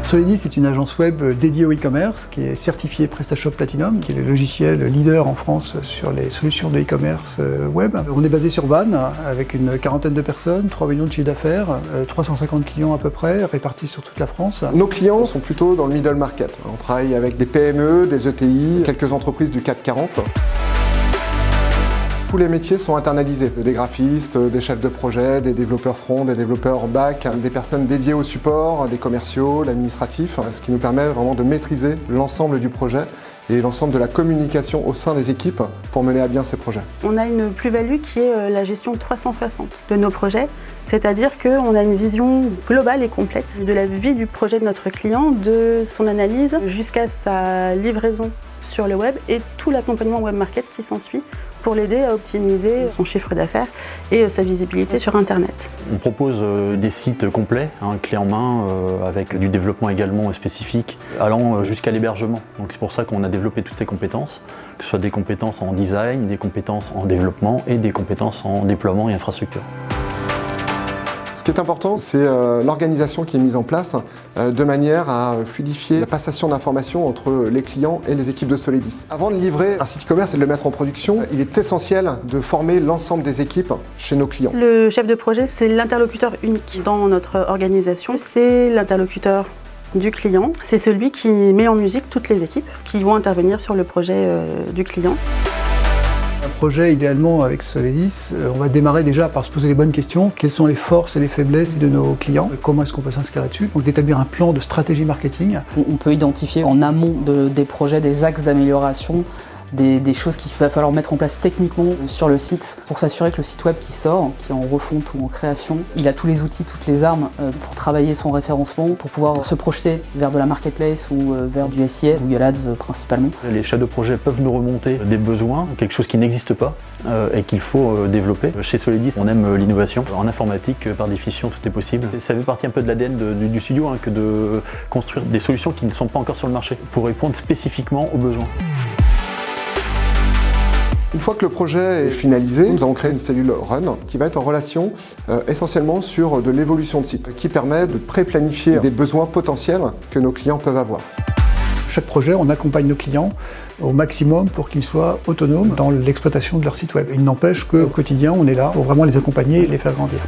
Soledis est une agence web dédiée au e-commerce qui est certifiée PrestaShop Platinum, qui est le logiciel leader en France sur les solutions de e-commerce web. On est basé sur Vannes avec une quarantaine de personnes, 3 millions de chiffre d'affaires, 350 clients à peu près, répartis sur toute la France. Nos clients sont plutôt dans le middle market. On travaille avec des PME, des ETI, quelques entreprises du CAC 40. Tous les métiers sont internalisés, des graphistes, des chefs de projet, des développeurs front, des développeurs back, des personnes dédiées au support, des commerciaux, l'administratif, ce qui nous permet vraiment de maîtriser l'ensemble du projet et l'ensemble de la communication au sein des équipes pour mener à bien ces projets. On a une plus-value qui est la gestion 360 de nos projets, c'est-à-dire qu'on a une vision globale et complète de la vie du projet de notre client, de son analyse jusqu'à sa livraison sur le web et tout l'accompagnement web market qui s'ensuit pour l'aider à optimiser son chiffre d'affaires et sa visibilité sur Internet. On propose des sites complets, clés en main, avec du développement également spécifique, allant jusqu'à l'hébergement. Donc c'est pour ça qu'on a développé toutes ces compétences, que ce soit des compétences en design, des compétences en développement et des compétences en déploiement et infrastructure. Ce qui est important, c'est l'organisation qui est mise en place de manière à fluidifier la passation d'informations entre les clients et les équipes de Soledis. Avant de livrer un site e-commerce et de le mettre en production, il est essentiel de former l'ensemble des équipes chez nos clients. Le chef de projet, c'est l'interlocuteur unique dans notre organisation. C'est l'interlocuteur du client. C'est celui qui met en musique toutes les équipes qui vont intervenir sur le projet du client. Un projet, idéalement, avec Soledis, on va démarrer déjà par se poser les bonnes questions. Quelles sont les forces et les faiblesses de nos clients? Comment est-ce qu'on peut s'inscrire là-dessus? Donc d'établir un plan de stratégie marketing. On peut identifier en amont des projets des axes d'amélioration, des choses qu'il va falloir mettre en place techniquement sur le site pour s'assurer que le site web qui sort, qui est en refonte ou en création, il a tous les outils, toutes les armes pour travailler son référencement, pour pouvoir se projeter vers de la marketplace ou vers du SIA, Google Ads principalement. Les chefs de projet peuvent nous remonter des besoins, quelque chose qui n'existe pas et qu'il faut développer. Chez Soledis, on aime l'innovation. En informatique, par définition, tout est possible. Ça fait partie un peu de l'ADN du studio que de construire des solutions qui ne sont pas encore sur le marché pour répondre spécifiquement aux besoins. Une fois que le projet est finalisé, nous avons créé une cellule Run qui va être en relation essentiellement sur de l'évolution de site, qui permet de pré-planifier des besoins potentiels que nos clients peuvent avoir. Chaque projet, on accompagne nos clients au maximum pour qu'ils soient autonomes dans l'exploitation de leur site web. Il n'empêche qu'au quotidien, on est là pour vraiment les accompagner et les faire grandir.